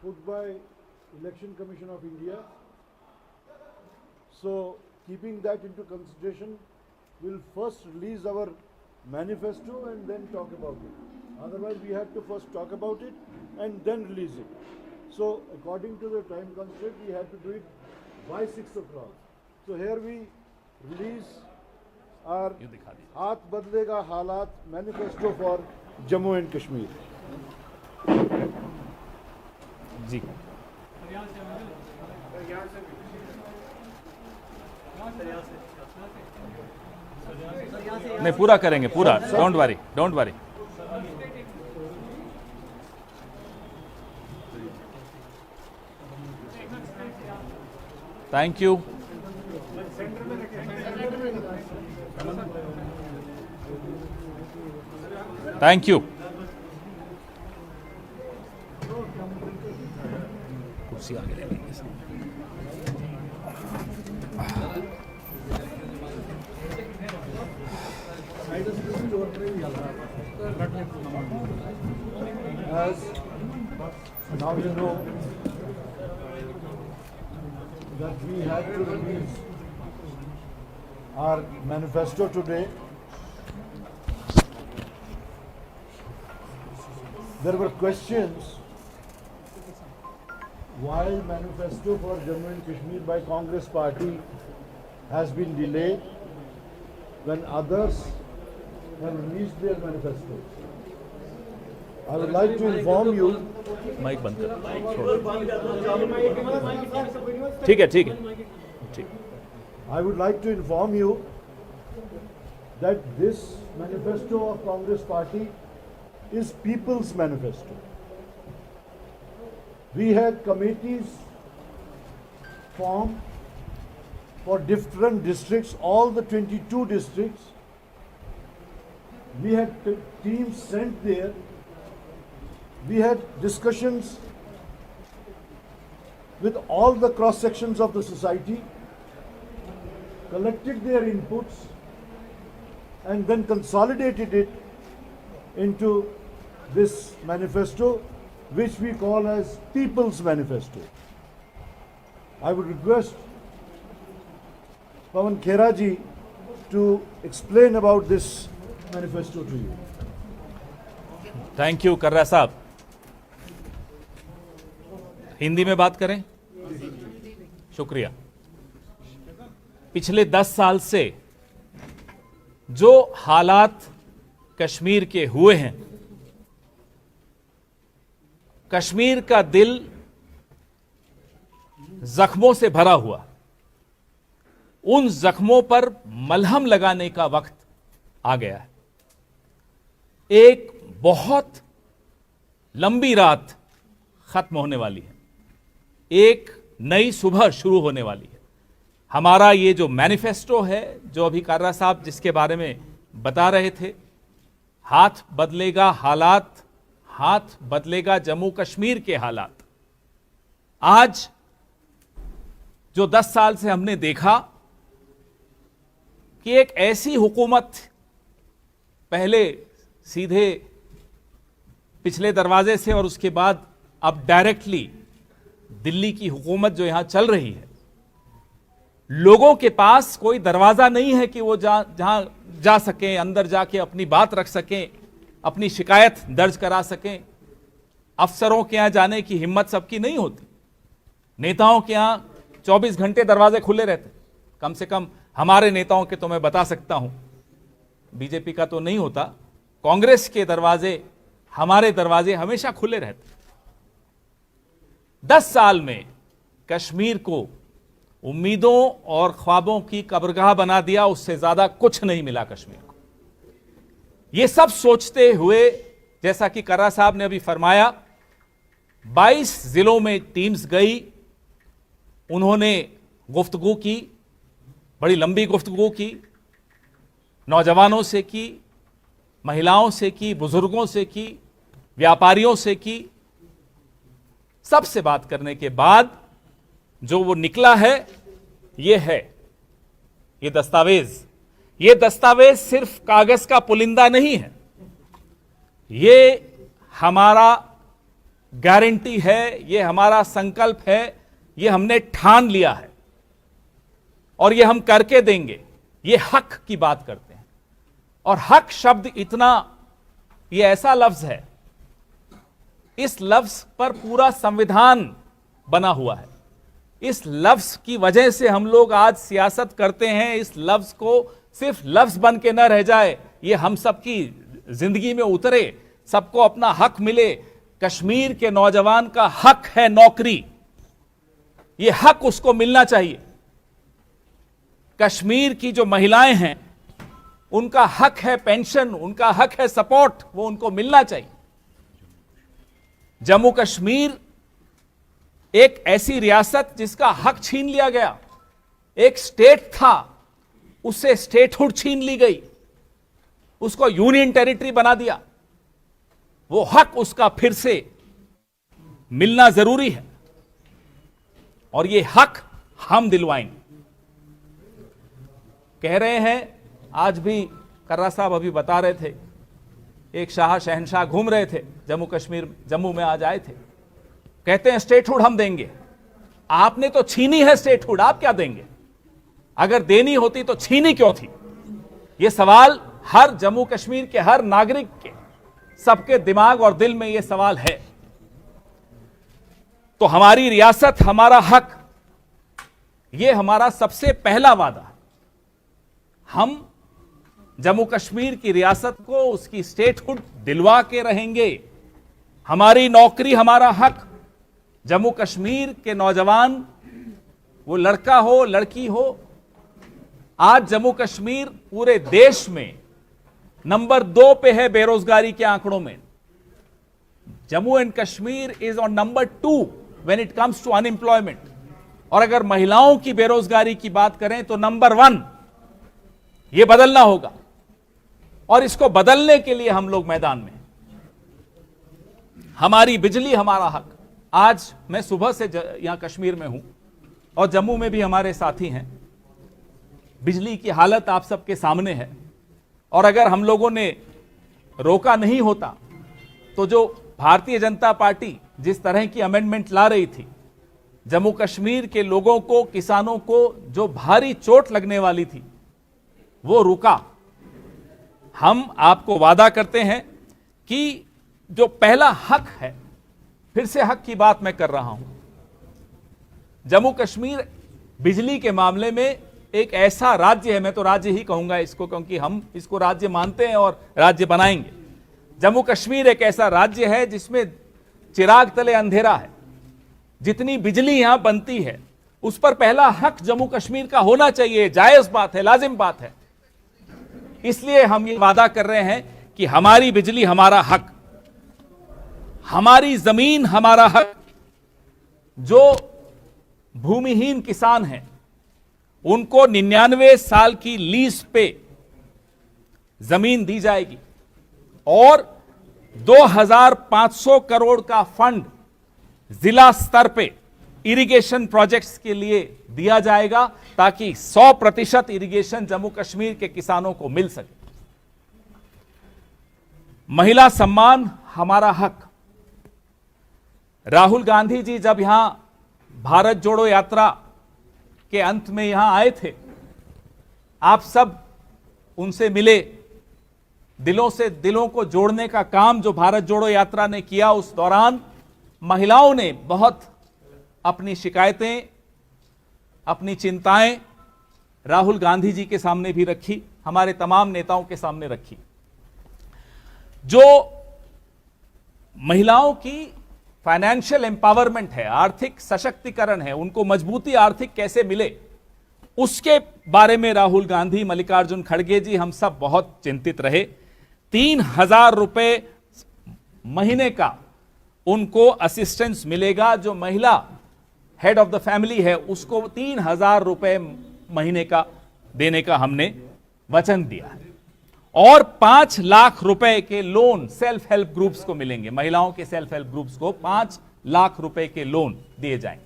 put by Election Commission of India. So, keeping that into consideration, we'll first release our manifesto and then talk about it. Otherwise, we have to first talk about it and then release it. So, according to the time constraint, we have to do it by 6 o'clock. So, here we release our Haath Badlega Halat manifesto for Jammu and Kashmir. जी नहीं, पूरा करेंगे, पूरा, don't worry, don't worry. Thank you. Thank you. कुर्सी आगे ले लेंगे. As now you know that we had to release our manifesto today. There were questions why manifesto for Jammu and Kashmir by Congress party has been delayed when others have released their manifestos. I would like to inform you. Mic बंद कर. ठीक है, ठीक है, ठीक. I would like to inform you that this manifesto of Congress party is people's manifesto. We had committees formed for different districts, all the 22 districts. We had teams sent there. We had discussions with all the cross sections of the society, collected their inputs, and then consolidated it into this manifesto, which we call as People's Manifesto. I would request Pawan Khera ji to explain about this manifesto to you. Thank you. Karra साहब, हिंदी में बात करें. शुक्रिया. पिछले 10 साल से जो हालात कश्मीर के हुए हैं, कश्मीर का दिल जख्मों से भरा हुआ, उन जख्मों पर मलहम लगाने का वक्त आ गया है. एक बहुत लंबी रात खत्म होने वाली है, एक नई सुबह शुरू होने वाली है. हमारा ये जो मैनिफेस्टो है, जो अभी कर्रा साहब जिसके बारे में बता रहे थे, हाथ बदलेगा हालात, हाथ बदलेगा जम्मू कश्मीर के हालात. आज जो 10 साल से हमने देखा कि एक ऐसी हुकूमत पहले सीधे पिछले दरवाजे से और उसके बाद अब डायरेक्टली दिल्ली की हुकूमत जो यहां चल रही है, लोगों के पास कोई दरवाजा नहीं है कि वो जहां जा सकें, अंदर जाके अपनी बात रख सकें, अपनी शिकायत दर्ज करा सकें. अफसरों के यहां जाने की हिम्मत सबकी नहीं होती. नेताओं के यहां 24 घंटे दरवाजे खुले रहते. कम से कम हमारे नेताओं के तो मैं बता सकता हूं, बीजेपी का तो नहीं होता, कांग्रेस के दरवाजे, हमारे दरवाजे हमेशा खुले रहते. 10 साल में कश्मीर को उम्मीदों और ख्वाबों की कब्रगाह बना दिया, उससे ज्यादा कुछ नहीं मिला कश्मीर को. यह सब सोचते हुए, जैसा कि कर्रा साहब ने अभी फरमाया, 22 जिलों में टीम्स गई, उन्होंने गुफ्तगू की, बड़ी लंबी गुफ्तगू की, नौजवानों से की, महिलाओं से की, बुजुर्गों से की, व्यापारियों से की. सबसे बात करने के बाद जो वो निकला है, ये है ये दस्तावेज. ये दस्तावेज सिर्फ कागज का पुलिंदा नहीं है, ये हमारा गारंटी है, ये हमारा संकल्प है, ये हमने ठान लिया है और ये हम करके देंगे। ये हक की बात करते हैं और हक शब्द इतना, ये ऐसा लफ्ज है, इस लफ्ज पर पूरा संविधान बना हुआ है। इस लफ्ज की वजह से हम लोग आज सियासत करते हैं। इस लफ्ज को सिर्फ लफ्ज बन के न रह जाए, ये हम सबकी जिंदगी में उतरे, सबको अपना हक मिले। कश्मीर के नौजवान का हक है नौकरी, ये हक उसको मिलना चाहिए। कश्मीर की जो महिलाएं हैं उनका हक है पेंशन, उनका हक है सपोर्ट, वो उनको मिलना चाहिए। जम्मू कश्मीर एक ऐसी रियासत जिसका हक छीन लिया गया, एक स्टेट था उससे स्टेटहुड छीन ली गई, उसको यूनियन टेरिटरी बना दिया। वो हक उसका फिर से मिलना जरूरी है और ये हक हम दिलवाएंगे। कह रहे हैं, आज भी कर्रा साहब अभी बता रहे थे, एक शाह शहनशाह घूम रहे थे जम्मू कश्मीर, जम्मू में आज आए थे, कहते हैं स्टेटहुड हम देंगे। आपने तो छीनी है स्टेटहुड, आप क्या देंगे? अगर देनी होती तो छीनी क्यों थी? यह सवाल हर जम्मू कश्मीर के हर नागरिक के, सबके दिमाग और दिल में यह सवाल है। तो हमारी रियासत, हमारा हक, यह हमारा सबसे पहला वादा है। हम जम्मू कश्मीर की रियासत को उसकी स्टेटहुड दिलवा के रहेंगे। हमारी नौकरी हमारा हक। जम्मू कश्मीर के नौजवान, वो लड़का हो लड़की हो, आज जम्मू कश्मीर पूरे देश में नंबर 2 पे है बेरोजगारी के आंकड़ों में। Jammu and Kashmir is on number 2 when it comes to unemployment. और अगर महिलाओं की बेरोजगारी की बात करें तो नंबर 1। यह बदलना होगा और इसको बदलने के लिए हम लोग मैदान में। हमारी बिजली हमारा हक। आज मैं सुबह से यहां कश्मीर में हूं और जम्मू में भी हमारे साथी हैं। बिजली की हालत आप सबके सामने है और अगर हम लोगों ने रोका नहीं होता तो जो भारतीय जनता पार्टी जिस तरह की अमेंडमेंट ला रही थी, जम्मू कश्मीर के लोगों को, किसानों को जो भारी चोट लगने वाली थी, वो रुका। हम आपको वादा करते हैं कि जो पहला हक है, फिर से हक की बात मैं कर रहा हूं, जम्मू कश्मीर बिजली के मामले में एक ऐसा राज्य है, मैं तो राज्य ही कहूंगा इसको क्योंकि हम इसको राज्य मानते हैं और राज्य बनाएंगे। जम्मू कश्मीर एक ऐसा राज्य है जिसमें चिराग तले अंधेरा है। जितनी बिजली यहां बनती है उस पर पहला हक जम्मू कश्मीर का होना चाहिए। जायज बात है, लाजिम बात है। इसलिए हम ये वादा कर रहे हैं कि हमारी बिजली हमारा हक, हमारी जमीन हमारा हक। जो भूमिहीन किसान हैं उनको 99 साल की लीज पे जमीन दी जाएगी और 2500 करोड़ का फंड जिला स्तर पे इरिगेशन प्रोजेक्ट्स के लिए दिया जाएगा ताकि 100% इरिगेशन जम्मू कश्मीर के किसानों को मिल सके। महिला सम्मान हमारा हक। राहुल गांधी जी जब यहां भारत जोड़ो यात्रा के अंत में यहां आए थे, आप सब उनसे मिले। दिलों से दिलों को जोड़ने का काम जो भारत जोड़ो यात्रा ने किया, उस दौरान महिलाओं ने बहुत अपनी शिकायतें, अपनी चिंताएं राहुल गांधी जी के सामने भी रखी, हमारे तमाम नेताओं के सामने रखी। जो महिलाओं की फाइनेंशियल एम्पावरमेंट है, आर्थिक सशक्तिकरण है, उनको मजबूती आर्थिक कैसे मिले, उसके बारे में राहुल गांधी, मल्लिकार्जुन खड़गे जी, हम सब बहुत चिंतित रहे। 3000 रुपए महीने का उनको असिस्टेंस मिलेगा। जो महिला हेड ऑफ द फैमिली है उसको 3000 रुपए महीने का देने का हमने वचन दिया है और 5 लाख रुपए के लोन सेल्फ हेल्प ग्रुप्स को मिलेंगे। महिलाओं के सेल्फ हेल्प ग्रुप्स को 5 लाख रुपए के लोन दिए जाएंगे।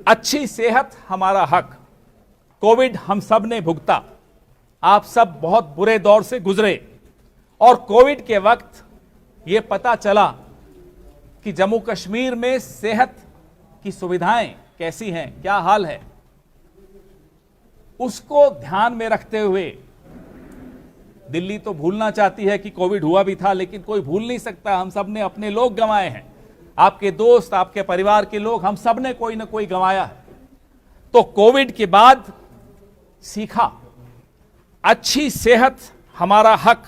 अच्छी सेहत हमारा हक। कोविड हम सब ने भुगता, आप सब बहुत बुरे दौर से गुजरे और कोविड के वक्त यह पता चला कि जम्मू कश्मीर में सेहत की सुविधाएं कैसी हैं, क्या हाल है, उसको ध्यान में रखते हुए दिल्ली तो भूलना चाहती है कि कोविड हुआ भी था, लेकिन कोई भूल नहीं सकता। हम सब ने अपने लोग गंवाए हैं, आपके दोस्त, आपके परिवार के लोग, हम सब ने कोई ना कोई गंवाया है। तो कोविड के बाद सीखा, अच्छी सेहत हमारा हक।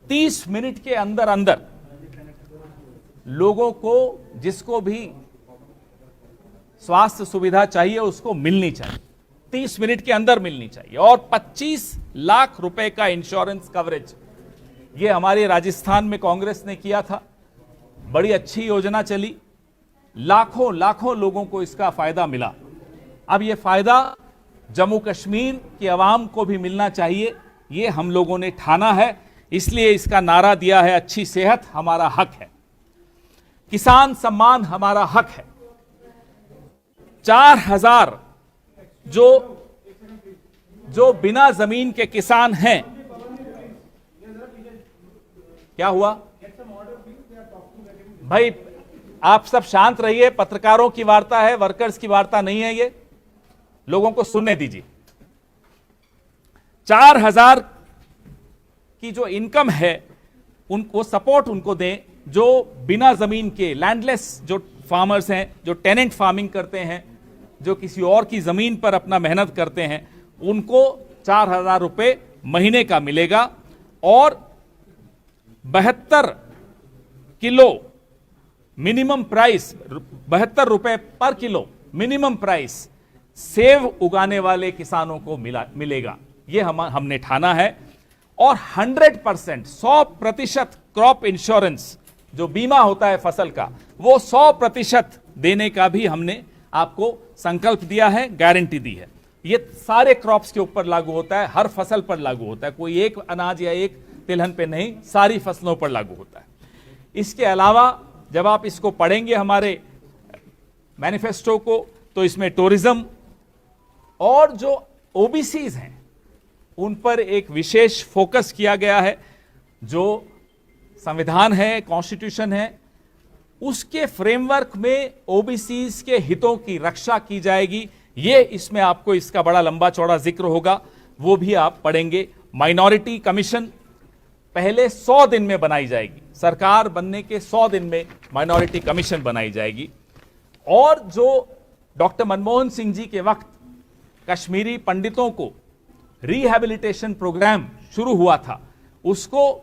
30 मिनट के अंदर अंदर लोगों को, जिसको भी स्वास्थ्य सुविधा चाहिए, उसको मिलनी चाहिए, 30 मिनट के अंदर मिलनी चाहिए। और 25 लाख रुपए का इंश्योरेंस कवरेज, ये हमारे राजस्थान में कांग्रेस ने किया था, बड़ी अच्छी योजना चली, लाखों लाखों लोगों को इसका फायदा मिला। अब ये फायदा जम्मू कश्मीर की आवाम को भी मिलना चाहिए, ये हम लोगों ने ठाना है, इसलिए इसका नारा दिया है, अच्छी सेहत हमारा हक है, किसान सम्मान हमारा हक है। 4000 जो बिना जमीन के किसान हैं, क्या हुआ भाई? आप सब शांत रहिए, पत्रकारों की वार्ता है, वर्कर्स की वार्ता नहीं है, ये लोगों को सुनने दीजिए। 4000 की जो इनकम है, उनको सपोर्ट उनको दें, जो बिना जमीन के लैंडलेस जो फार्मर्स हैं, जो टेनेंट फार्मिंग करते हैं, जो किसी और की जमीन पर अपना मेहनत करते हैं, उनको 4000 रुपए महीने का मिलेगा। और 72 किलो मिनिमम प्राइस, 72 रुपए पर किलो मिनिमम प्राइस सेब उगाने वाले किसानों को मिलेगा, ये हमने ठाना है। और 100%, 100% क्रॉप इंश्योरेंस, जो बीमा होता है फसल का, वो 100% देने का भी हमने आपको संकल्प दिया है, गारंटी दी है। ये सारे क्रॉप्स के ऊपर लागू होता है, हर फसल पर लागू होता है, कोई एक अनाज या एक तिलहन पे नहीं, सारी फसलों पर लागू होता है। इसके अलावा जब आप इसको पढ़ेंगे हमारे मैनिफेस्टो को, तो इसमें टूरिज्म और जो ओबीसीज हैं उन पर एक विशेष फोकस किया गया है। जो संविधान है, कॉन्स्टिट्यूशन है, उसके फ्रेमवर्क में ओबीसीज के हितों की रक्षा की जाएगी। ये इसमें आपको इसका बड़ा लंबा चौड़ा जिक्र होगा, वो भी आप पढ़ेंगे। माइनॉरिटी कमीशन पहले 100 दिन में बनाई जाएगी, सरकार बनने के 100 दिन में माइनॉरिटी कमीशन बनाई जाएगी। और जो डॉक्टर मनमोहन सिंह जी के वक्त कश्मीरी पंडितों को रिहैबिलिटेशन प्रोग्राम शुरू हुआ था, उसको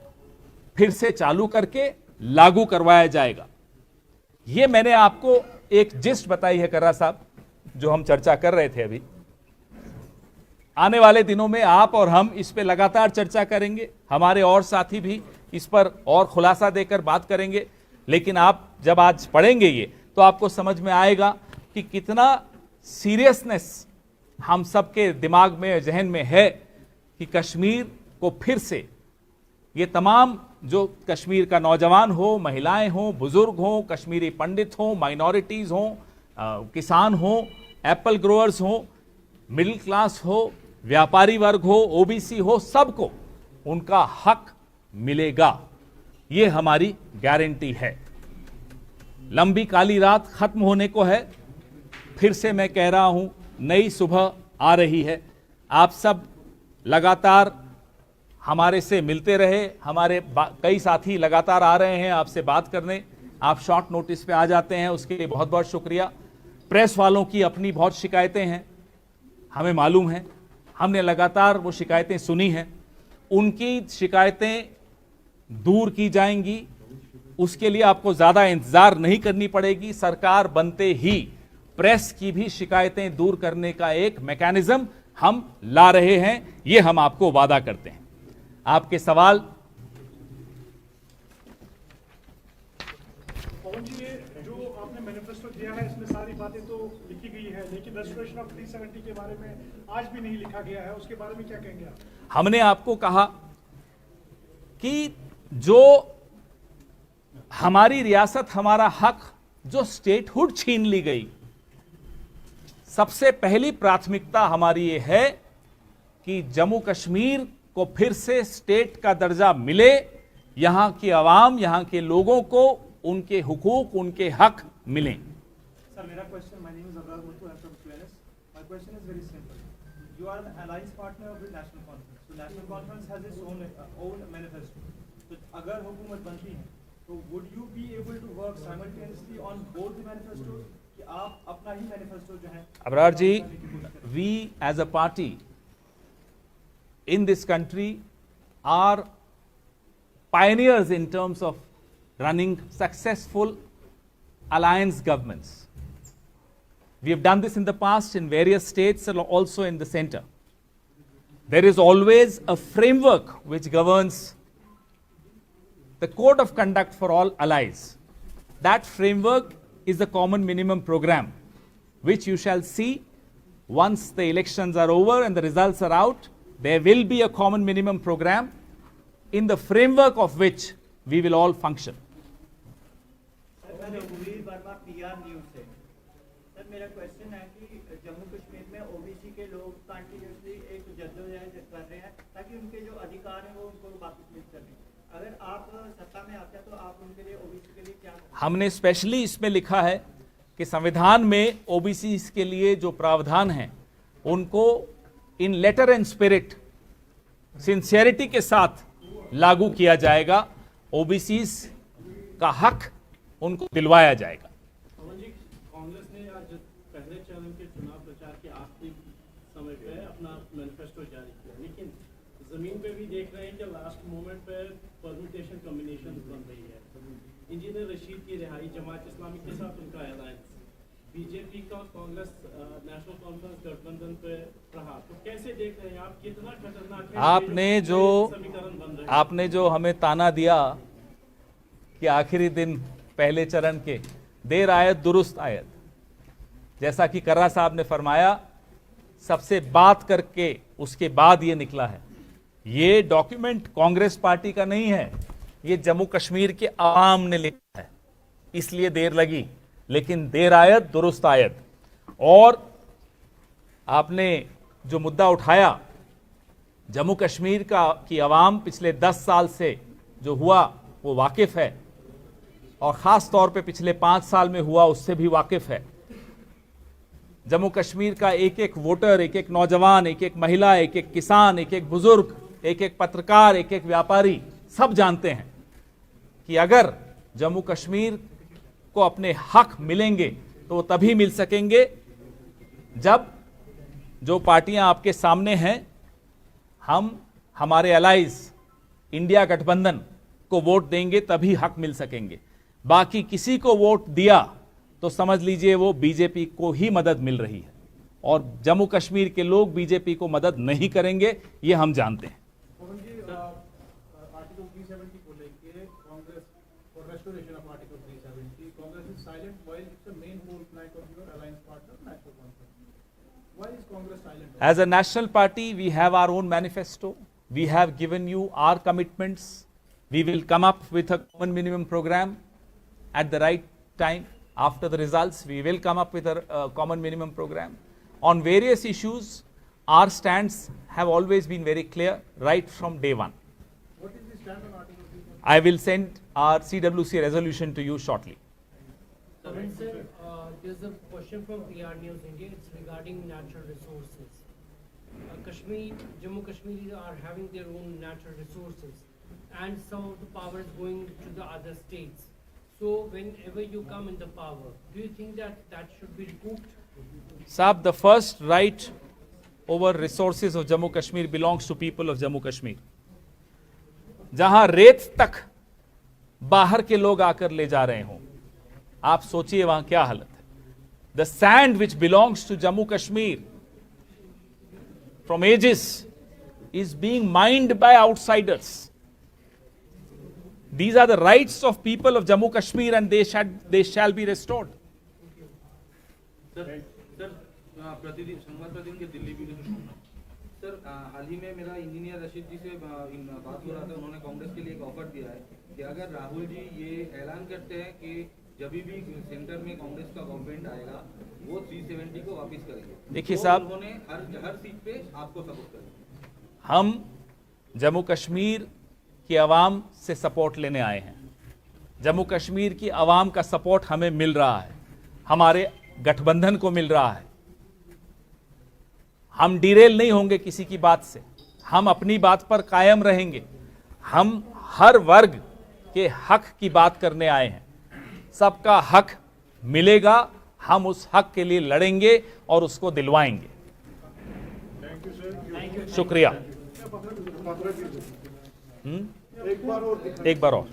फिर से चालू करके लागू करवाया जाएगा। ये मैंने आपको एक जिस्ट बताई है कर्रा साहब, जो हम चर्चा कर रहे थे अभी। आने वाले दिनों में आप और हम इस पे लगातार चर्चा करेंगे, हमारे और साथी भी इस पर और खुलासा देकर बात करेंगे। लेकिन आप जब आज पढ़ेंगे ये, तो आपको समझ में आएगा कि कितना सीरियसनेस हम सबके दिमाग में, जहन में है कि कश्मीर को फिर से, ये तमाम जो कश्मीर का नौजवान हो, महिलाएं हो, बुजुर्ग हो, कश्मीरी पंडित हो, माइनॉरिटीज हो, किसान हो, एप्पल ग्रोअर्स हो, मिडिल क्लास हो, व्यापारी वर्ग हो, ओबीसी हो, सबको उनका हक मिलेगा, ये हमारी गारंटी है। लंबी काली रात खत्म होने को है, फिर से मैं कह रहा हूं, नई सुबह आ रही है। आप सब लगातार हमारे से मिलते रहे, हमारे कई साथी लगातार आ रहे हैं आपसे बात करने, आप शॉर्ट नोटिस पे आ जाते हैं, उसके लिए बहुत बहुत शुक्रिया। प्रेस वालों की अपनी बहुत शिकायतें हैं, हमें मालूम है, हमने लगातार वो शिकायतें सुनी हैं, उनकी शिकायतें दूर की जाएंगी, उसके लिए आपको ज़्यादा इंतज़ार नहीं करनी पड़ेगी। सरकार बनते ही प्रेस की भी शिकायतें दूर करने का एक मैकेनिज्म हम ला रहे हैं, ये हम आपको वादा करते हैं। आपके सवाल? पवन जी, ये जो आपने मैनिफेस्टो दिया है, इसमें सारी बातें तो लिखी गई है, लेकिन रेस्टोरेशन ऑफ 370 के बारे में आज भी नहीं लिखा गया है, उसके बारे में क्या कहेंगे आप? हमने आपको कहा कि जो हमारी रियासत, हमारा हक, जो स्टेटहुड छीन ली गई, सबसे पहली प्राथमिकता हमारी ये है कि जम्मू कश्मीर को फिर से स्टेट का दर्जा मिले, यहां की आवाम, यहां के लोगों को उनके हुकूक, उनके हक मिलें। Sir, मेरा question, my name is Abrar Muthu, I'm from QNS. My question is very simple. You are an alliance partner of the National Conference. So National Conference has its own manifesto. तो अगर हुकूमत बनती है, तो would you be able to work simultaneously on both the manifestos? कि आप अपना ही manifesto जो है अबरार जी, we as a party in this country are pioneers in terms of running successful alliance governments. We have done this in the past in various states and also in the center. There is always a framework which governs the code of conduct for all allies. That framework is the common minimum program, which you shall see once the elections are over and the results are out. There will be a common minimum program in the framework of which we will all function. Sir मेरा question है कि जम्मू कश्मीर में OBC के लोग continuously एक जद्दोजहद कर रहे हैं ताकि उनके जो अधिकार हैं वो उनको वापस मिल सके। अगर आप सत्ता में आते हैं तो आप उनके लिए ओबीसी के लिए क्या करें? हमने स्पेशली इसमें लिखा है कि संविधान में ओबीसी के लिए जो प्रावधान हैं उनको इन लेटर एंड स्पिरिट सिंसियरिटी के साथ लागू किया जाएगा। ओबीसी का हक उनको दिलवाया जाएगा। कांग्रेस ने आज पहले चरण के चुनाव प्रचार के आखिरी समय पे अपना मैनिफेस्टो जारी किया, लेकिन जमीन पे भी देख रहे हैं कि लास्ट मोमेंट पे परम्यूटेशन कॉम्बिनेशन बन रही है। इंजीनियर रशीद की रिहाई, जमात इस्लामी के साथ उनका अलायंस, बीजेपी का कांग्रेस नेशनल कॉन्फ्रेंस गठबंधन पे रहा, तो कैसे देख रहे हैं आप? कितना खतरनाक है आपने जो हमें ताना दिया कि आखिरी दिन पहले चरण के देर आयत दुरुस्त आयत, जैसा कि कर्रा साहब ने फरमाया, सबसे बात करके उसके बाद ये निकला है। ये डॉक्यूमेंट कांग्रेस पार्टी का नहीं है, ये जम्मू कश्मीर के आवाम ने लिखा है, इसलिए देर लगी, लेकिन देर आयत दुरुस्त आयत। और आपने जो मुद्दा उठाया, जम्मू कश्मीर की आवाम पिछले 10 साल से जो हुआ वो वाकिफ है, और ख़ास तौर पे पिछले 5 साल में हुआ उससे भी वाकिफ है। जम्मू कश्मीर का एक एक वोटर, एक एक नौजवान, एक एक महिला, एक एक किसान, एक एक बुजुर्ग, एक एक पत्रकार, एक एक व्यापारी, सब जानते हैं कि अगर जम्मू कश्मीर को अपने हक मिलेंगे तो वो तभी मिल सकेंगे जब जो पार्टियां आपके सामने हैं, हम हमारे अलाइज इंडिया गठबंधन को वोट देंगे, तभी हक मिल सकेंगे। बाकी किसी को वोट दिया तो समझ लीजिए वो बीजेपी को ही मदद मिल रही है, और जम्मू कश्मीर के लोग बीजेपी को मदद नहीं करेंगे, ये हम जानते हैं। आर्टिकल 370 को लेके कांग्रेस और restoration of article 370, Congress is silent while it's the main whole plank of your alliance partner national conference. Why is Congress silent? As a national party, we have our own manifesto. We have given you our commitments. We will come up with a common minimum program at the right time. After the results, we will come up with a common minimum program. On various issues, our stands have always been very clear right from day one. What is the stand on Article 370? I will send our CWC resolution to you shortly. Sir, there's a question from PR News India. It's regarding natural resources. Jammu Kashmiris are having their own natural resources, and some of the power is going to the other states. So whenever you come in the power, do you think that should be recouped? Saab, the first right over resources of Jammu Kashmir belongs to people of Jammu Kashmir. जहां रेत तक बाहर के लोग आकर ले जा रहे हों, आप सोचिए वहां क्या हालत है। The sand which belongs to Jammu Kashmir from ages is being mined by outsiders. These are the rights of people of Jammu Kashmir, and they shall be restored. Sir प्रतिदिन संवाद प्रतिदिन के दिल्ली भी सर हाल ही में मेरा इंजीनियर रशीद जी से बात हो रहा था। उन्होंने कांग्रेस के लिए एक ऑफर दिया है कि अगर राहुल जी ये ऐलान करते हैं कि जब भी सेंटर में कांग्रेस का गवर्नमेंट आएगा वो 370 को वापस करेंगे, देखिए तो साहब, उन्होंने हर सीट पे आपको सपोर्ट करेंगे। हम जम्मू कश्मीर की आवाम से सपोर्ट लेने आए हैं। जम्मू कश्मीर की आवाम का सपोर्ट हमें मिल रहा है, हमारे गठबंधन को मिल रहा है। हम डिरेल नहीं होंगे किसी की बात से, हम अपनी बात पर कायम रहेंगे। हम हर वर्ग के हक की बात करने आए हैं, सबका हक मिलेगा, हम उस हक के लिए लड़ेंगे और उसको दिलवाएंगे। शुक्रिया। एक बार और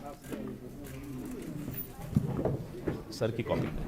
सर की कॉपी करें।